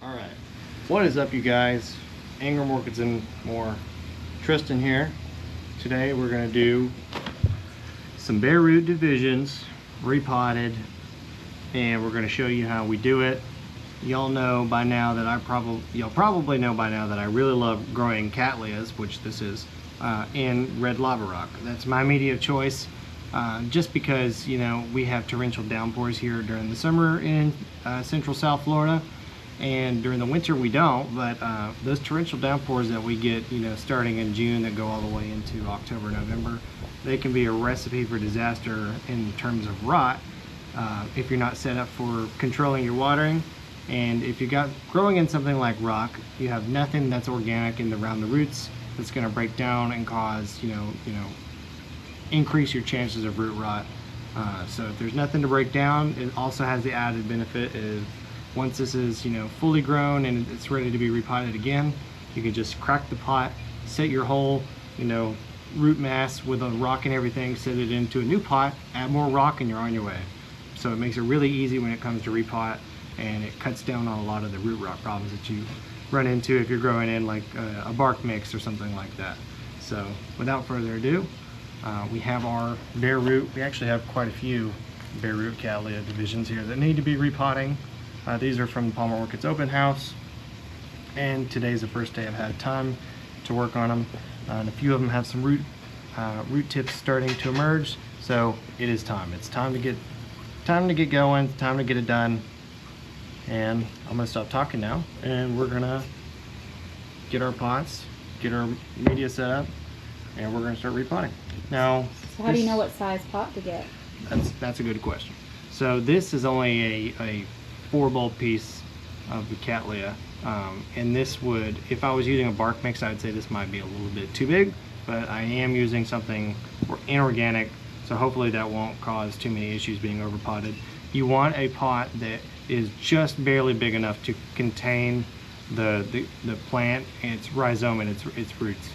Alright, what is up you guys? Ingram Orchids and more. Tristan here. Today we're going to do some bare root divisions, repotted, and we're going to show you how we do it. Y'all know by now that y'all probably know by now that I really love growing Cattleyas, which this is, in red lava rock. That's my media of choice, just because, you know, we have torrential downpours here during the summer in central South Florida, and during the winter we don't. But those torrential downpours that we get, you know, starting in June that go all the way into October, November, they can be a recipe for disaster in terms of rot if you're not set up for controlling your watering. And if you got growing in something like rock, you have nothing that's organic around the roots that's going to break down and cause, you know, increase your chances of root rot. So if there's nothing to break down, it also has the added benefit of once this is, you know, fully grown and it's ready to be repotted again, you can just crack the pot, set your whole, you know, root mass with a rock and everything, set it into a new pot, add more rock, and you're on your way. So it makes it really easy when it comes to repot, and it cuts down on a lot of the root rot problems that you run into if you're growing in like a bark mix or something like that. So without further ado, we have our bare root. We actually have quite a few bare root Cattleya divisions here that need to be repotting. These are from the Palmer Orchids open house, and today's the first day I've had time to work on them. And a few of them have some root tips starting to emerge, so it is time. It's time to get going, time to get it done. And I'm gonna stop talking now, and we're gonna get our pots, get our media set up, and we're gonna start repotting. Now, so how do you know what size pot to get? That's a good question. So this is only a 4-bulb piece of the Cattleya, and this would, if I was using a bark mix, I'd say this might be a little bit too big, but I am using something inorganic, so hopefully that won't cause too many issues being overpotted. You want a pot that is just barely big enough to contain the plant and its rhizome and its roots.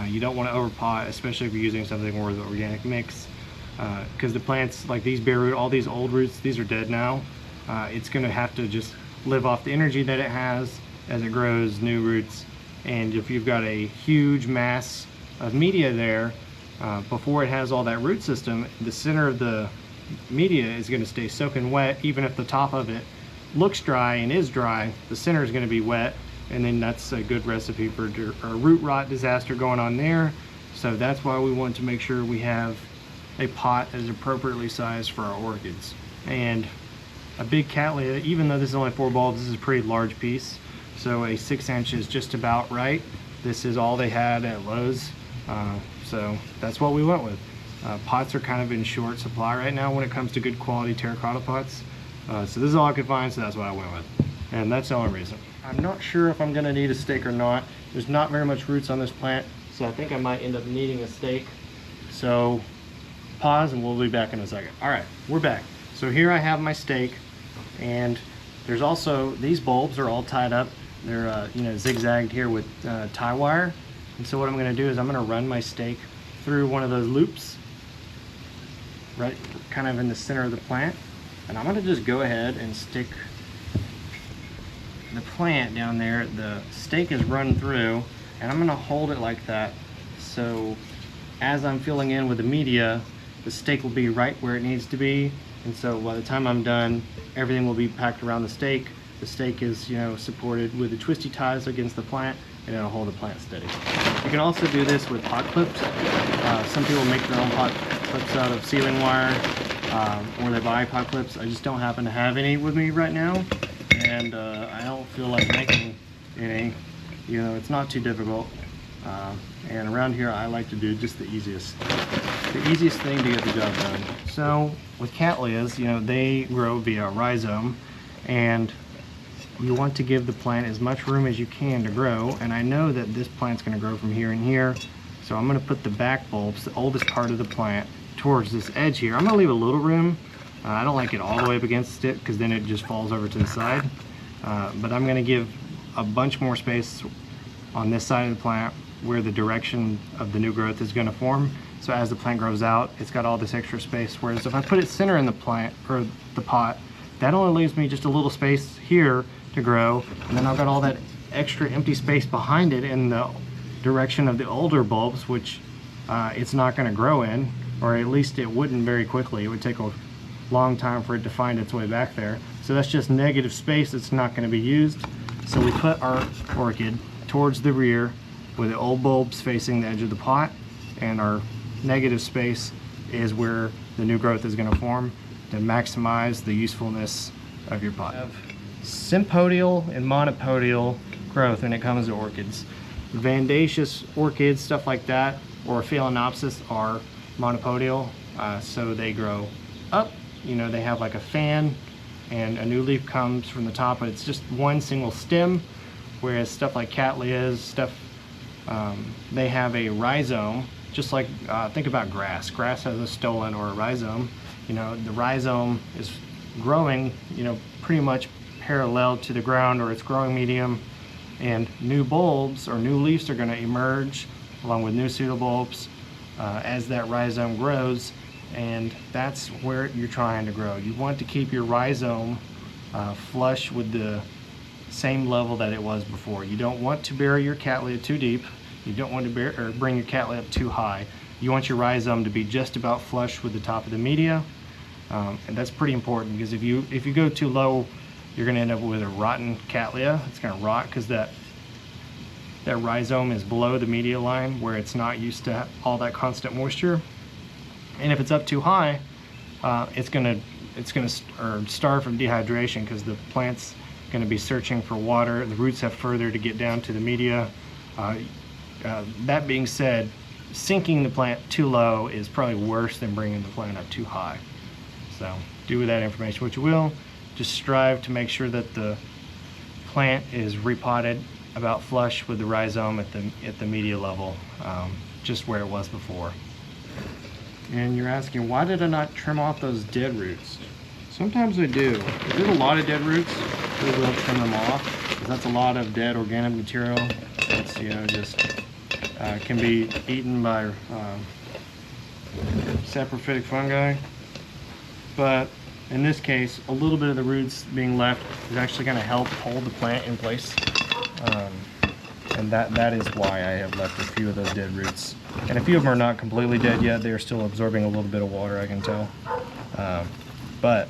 You don't want to overpot, especially if you're using something more of the organic mix, because the plants like these bare root, all these old roots, these are dead now. It's going to have to just live off the energy that it has as it grows new roots. And if you've got a huge mass of media there, before it has all that root system, the center of the media is going to stay soaking wet. Even if the top of it looks dry and is dry, the center is going to be wet, and then that's a good recipe for a root rot disaster going on there. So that's why we want to make sure we have a pot that is appropriately sized for our orchids. And a big Cattleya, even though this is only 4 bulbs, this is a pretty large piece, so a 6-inch is just about right. This is all they had at Lowe's, so that's what we went with. Pots are kind of in short supply right now when it comes to good quality terracotta pots. So this is all I could find, so that's what I went with. And that's the only reason. I'm not sure if I'm gonna need a stake or not. There's not very much roots on this plant, so I think I might end up needing a stake. So pause and we'll be back in a second. All right, we're back. So here I have my stake, and there's also, these bulbs are all tied up. They're you know, zigzagged here with tie wire. And so what I'm gonna do is I'm gonna run my stake through one of those loops, right kind of in the center of the plant, and I'm gonna just go ahead and stick the plant down there. The stake is run through, and I'm gonna hold it like that, so as I'm filling in with the media, the stake will be right where it needs to be. And so by the time I'm done, everything will be packed around the stake. The stake is, you know, supported with the twisty ties against the plant, and it'll hold the plant steady. You can also do this with pot clips. Some people make their own pot clips out of sealing wire, or they buy pot clips. I just don't happen to have any with me right now, and I don't feel like making any. You know, it's not too difficult. And around here, I like to do just the easiest thing to get the job done. So with Cattleyas, you know, they grow via rhizome, and you want to give the plant as much room as you can to grow. And I know that this plant's going to grow from here and here, so I'm going to put the back bulbs, the oldest part of the plant, towards this edge here. I'm going to leave a little room. I don't like it all the way up against it, because then it just falls over to the side. But I'm going to give a bunch more space on this side of the plant where the direction of the new growth is going to form. So as the plant grows out, it's got all this extra space. Whereas if I put it center in the plant, or the pot, that only leaves me just a little space here to grow, and then I've got all that extra empty space behind it in the direction of the older bulbs, which it's not going to grow in, or at least it wouldn't very quickly. It would take a long time for it to find its way back there. So that's just negative space that's not going to be used. So we put our orchid towards the rear with the old bulbs facing the edge of the pot, and our negative space is where the new growth is going to form to maximize the usefulness of your pot. Sympodial and monopodial growth when it comes to orchids. Vandaceous orchids, stuff like that, or Phalaenopsis are monopodial, so they grow up. You know, they have like a fan and a new leaf comes from the top, but it's just one single stem, whereas stuff like Cattleyas, they have a rhizome, just like, think about grass. Grass has a stolon or a rhizome. You know, the rhizome is growing, you know, pretty much parallel to the ground or its growing medium, and new bulbs or new leaves are going to emerge along with new pseudobulbs as that rhizome grows, and that's where you're trying to grow. You want to keep your rhizome flush with the same level that it was before. You don't want to bury your Cattleya too deep. You don't want to bring your Cattleya up too high. You want your rhizome to be just about flush with the top of the media, and that's pretty important, because if you go too low, you're going to end up with a rotten Cattleya. It's going to rot because that rhizome is below the media line, where it's not used to all that constant moisture. And if it's up too high, it's going to starve from dehydration, because the plant's going to be searching for water. The roots have further to get down to the media. That being said, sinking the plant too low is probably worse than bringing the plant up too high. So do with that information what you will. Just strive to make sure that the plant is repotted about flush with the rhizome at the media level, just where it was before. And you're asking, why did I not trim off those dead roots? Sometimes I do. If there's a lot of dead roots, we will trim them off, because that's a lot of dead organic material that's, you know, just can be eaten by saprophytic fungi. But in this case, a little bit of the roots being left is actually going to help hold the plant in place. And that is why I have left a few of those dead roots. And a few of them are not completely dead yet. They are still absorbing a little bit of water, I can tell. But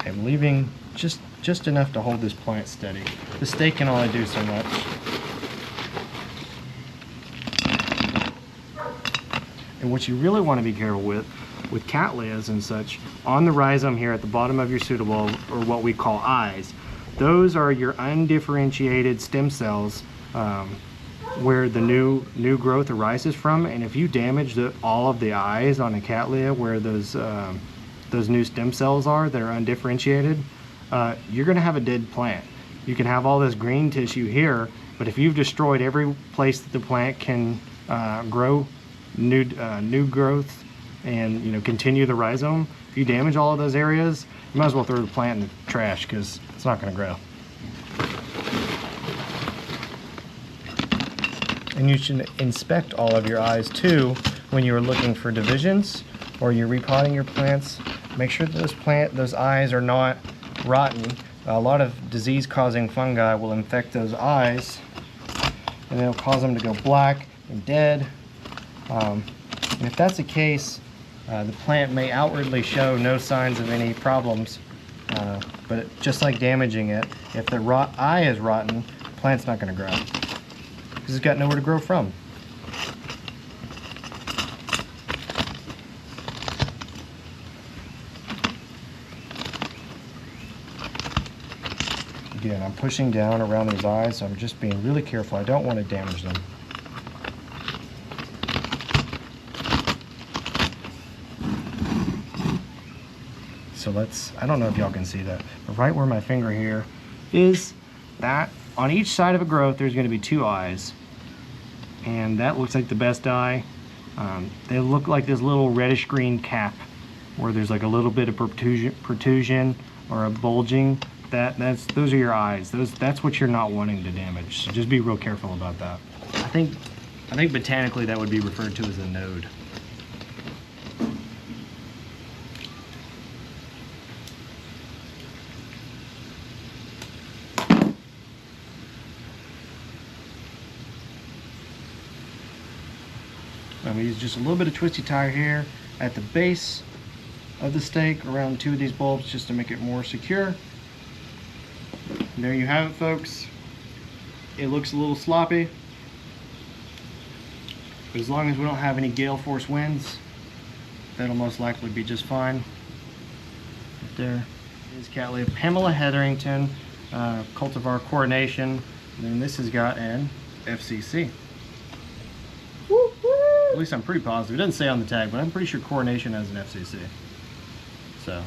I'm leaving just enough to hold this plant steady. The stake can only do so much. And what you really want to be careful with Cattleyas and such, on the rhizome here at the bottom of your pseudobulb, or what we call eyes, those are your undifferentiated stem cells, where the new growth arises from. And if you damage all of the eyes on a Cattleya where those new stem cells are that are undifferentiated, you're going to have a dead plant. You can have all this green tissue here, but if you've destroyed every place that the plant can grow new growth and, you know, continue the rhizome, if you damage all of those areas, you might as well throw the plant in the trash, because it's not going to grow. And you should inspect all of your eyes too when you're looking for divisions or you're repotting your plants. Make sure that those eyes are not rotten. A lot of disease-causing fungi will infect those eyes, and it'll cause them to go black and dead. And if that's the case, the plant may outwardly show no signs of any problems, but just like damaging it, if the eye is rotten, the plant's not going to grow, because it's got nowhere to grow from. Again, I'm pushing down around these eyes, so I'm just being really careful. I don't want to damage them. So I don't know if y'all can see that, but right where my finger here is, that on each side of a growth there's going to be two eyes, and that looks like the best eye. They look like this little reddish green cap where there's like a little bit of protrusion or a bulging. Those are your eyes. That's what you're not wanting to damage. So just be real careful about that. I think botanically that would be referred to as a node. We use just a little bit of twisty tire here at the base of the stake around 2 of these bulbs just to make it more secure. And there you have it, folks. It looks a little sloppy, but as long as we don't have any gale force winds, that'll most likely be just fine. Right there is Cattleya Pamela Hetherington, cultivar coronation. And then this has got an FCC. Woo-hoo! At least I'm pretty positive. It doesn't say on the tag, but I'm pretty sure coronation has an FCC. So,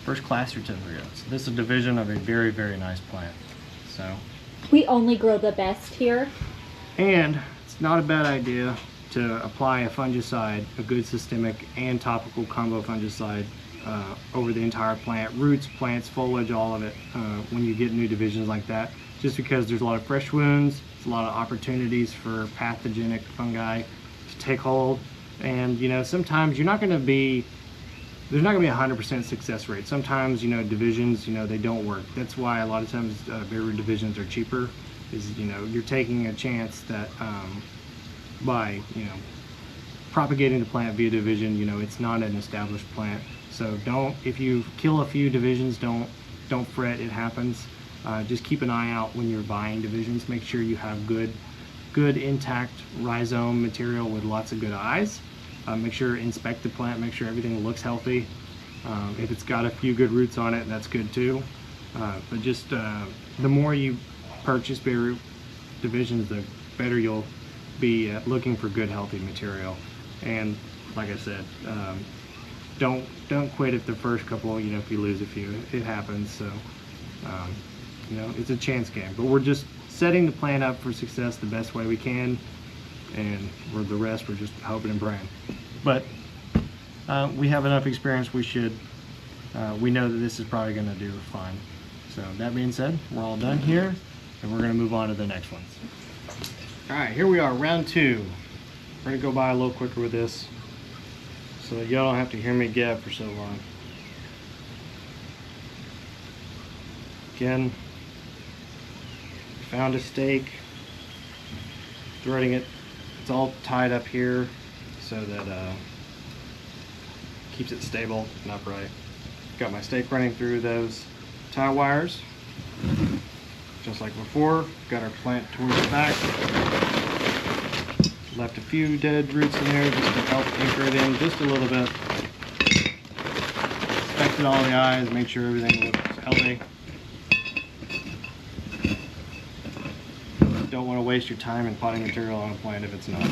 first class certificate. So this is a division of a very, very nice plant. So, We only grow the best here. and it's not a bad idea to apply a fungicide, a good systemic and topical combo fungicide over the entire plant, roots, plants, foliage, all of it, when you get new divisions like that, just because there's a lot of fresh wounds, there's a lot of opportunities for pathogenic fungi to take hold, and you know, sometimes you're not going to be, there's not going to be a 100% success rate. Sometimes, you know, divisions, you know, they don't work. That's why a lot of times bare root divisions are cheaper, is, you know, you're taking a chance that by, you know, propagating the plant via division, you know, it's not an established plant. So don't, if you kill a few divisions, don't fret, it happens. Just keep an eye out when you're buying divisions. Make sure you have good intact rhizome material with lots of good eyes. Make sure, inspect the plant, make sure everything looks healthy. If it's got a few good roots on it, that's good too. But just the more you purchase bare root divisions, the better you'll be at looking for good healthy material. And like I said, don't quit at the first couple, you know, if you lose a few, it happens. So you know, it's a chance game, but we're just setting the plant up for success the best way we can, and for the rest we're just hoping and praying. But we have enough experience, we know that this is probably going to do fine. So that being said, we're all done here, and we're going to move on to the next ones. Alright, here we are, round 2. We're going to go by a little quicker with this, so that y'all don't have to hear me gab for so long. Again, found a stake, threading it. It's all tied up here so that keeps it stable and upright. Got my stake running through those tie wires, just like before. Got our plant towards the back. Left a few dead roots in there just to help anchor it in just a little bit. Inspected all the eyes, made sure everything looks healthy. Don't want to waste your time in potting material on a plant if it's not.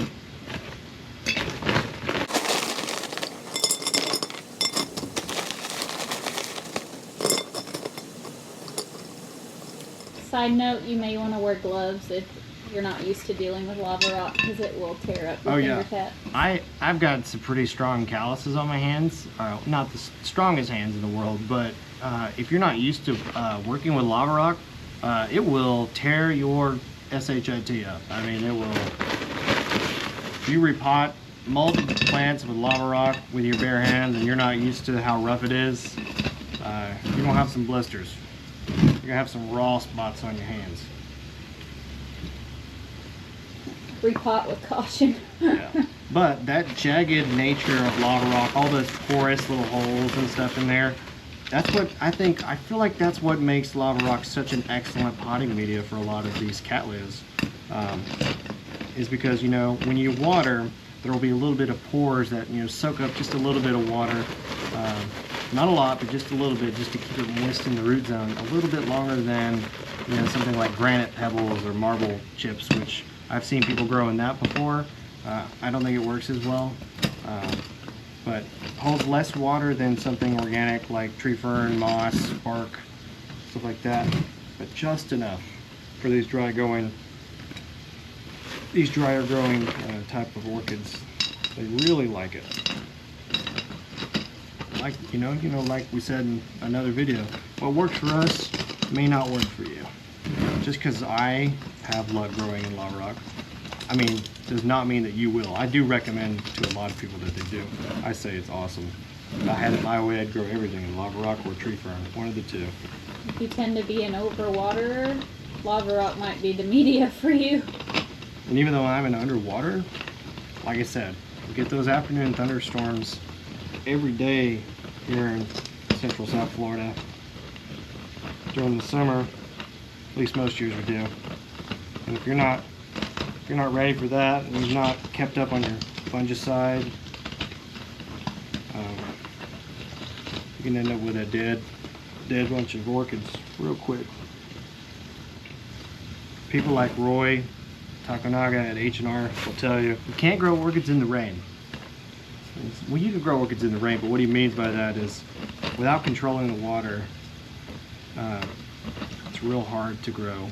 Side note, you may want to wear gloves if you're not used to dealing with lava rock, because it will tear up your finger tap. I've got some pretty strong calluses on my hands. Not the strongest hands in the world, but if you're not used to working with lava rock, it will tear your SHIT up. I mean, it will. If you repot multiple plants with lava rock with your bare hands and you're not used to how rough it is, you're gonna have some blisters. You're gonna have some raw spots on your hands. Repot with caution. Yeah. But that jagged nature of lava rock, all those porous little holes and stuff in there, that's what I feel like that's what makes lava rock such an excellent potting media for a lot of these Cattleyas. Is because, you know, when you water, there will be a little bit of pores that, you know, soak up just a little bit of water. Not a lot, but just a little bit, just to keep it moist in the root zone a little bit longer than, you know, something like granite pebbles or marble chips, which I've seen people grow in that before. I don't think it works as well. But holds less water than something organic like tree fern, moss, bark, stuff like that, but just enough for these drier growing type of orchids. They really like it. Like like we said in another video, what works for us may not work for you. Just because I have luck growing in lava rock, I mean, does not mean that you will. I do recommend to a lot of people that they do. I say it's awesome. If I had it my way, I'd grow everything in lava rock or tree fern, one of the two. If you tend to be an overwaterer, lava rock might be the media for you. And even though I'm an underwater, like I said, We get those afternoon thunderstorms every day here in central South Florida during the summer. At least most years we do. And if you're not ready for that, and you've not kept up on your fungicide, you can end up with a dead bunch of orchids real quick. People like Roy Takonaga at H&R will tell you can't grow orchids in the rain. Well, you can grow orchids in the rain, but what he means by that is without controlling the water, it's real hard to grow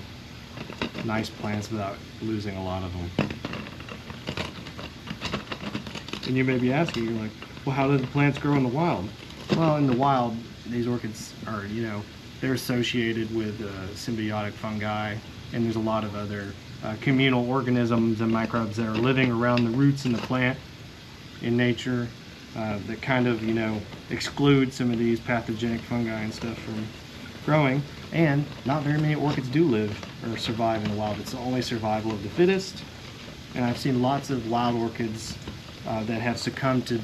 nice plants without losing a lot of them. And you may be asking, you're like, well, how do the plants grow in the wild? Well, in the wild, these orchids are, they're associated with symbiotic fungi, and there's a lot of other communal organisms and microbes that are living around the roots in the plant in nature that kind of, exclude some of these pathogenic fungi and stuff from growing. And not very many orchids do live or survive in the wild. It's the only survival of the fittest. And I've seen lots of wild orchids that have succumbed to,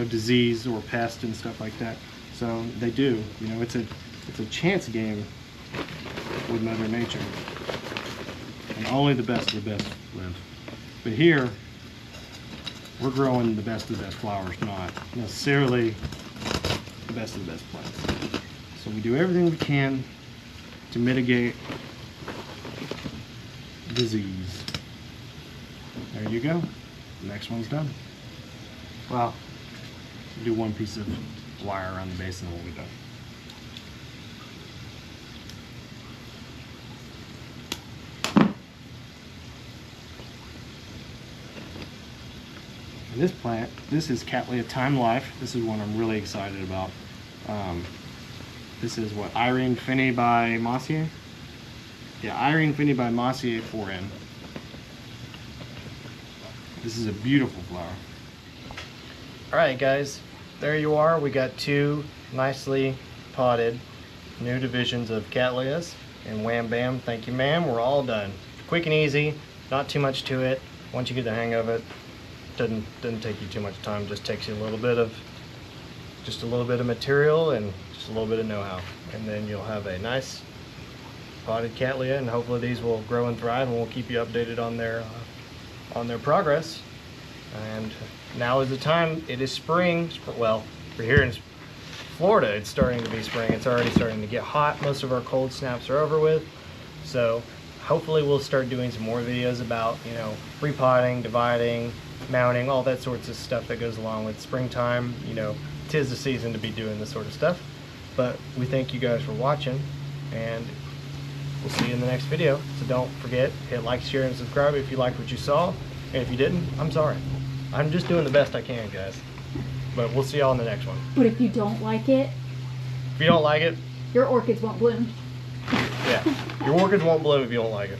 disease or pest and stuff like that. So they do. It's a chance game with Mother Nature. And only the best of the best live. But here, we're growing the best of the best flowers, not necessarily the best of the best plants. So we do everything we can to mitigate disease. There you go. The next one's done. Well, we'll do one piece of wire around the base and then we'll be done. And this plant, this is Cattleya Time Life. This is one I'm really excited about. This is what, Irene Finney by Mossier? Yeah, Irene Finney by Mossier 4N. This is a beautiful flower. Alright guys, there you are. We got two nicely potted new divisions of Cattleyas. And wham bam, thank you ma'am, we're all done. Quick and easy, not too much to it. Once you get the hang of it, doesn't take you too much time, just takes you a little bit of material and just a little bit of know-how. And then you'll have a nice potted Cattleya, and hopefully these will grow and thrive, and we'll keep you updated on their progress. And now is the time. It is spring. Well, for here in Florida, it's starting to be spring. It's already starting to get hot. Most of our cold snaps are over with. So hopefully we'll start doing some more videos about, repotting, dividing, mounting, all that sorts of stuff that goes along with springtime. Tis the season to be doing this sort of stuff. But we thank you guys for watching, and we'll see you in the next video. So don't forget, hit like, share, and subscribe if you liked what you saw. And if you didn't, I'm sorry. I'm just doing the best I can, guys. But we'll see y'all in the next one. But if you don't like it, your orchids won't bloom. Yeah, your orchids won't bloom if you don't like it.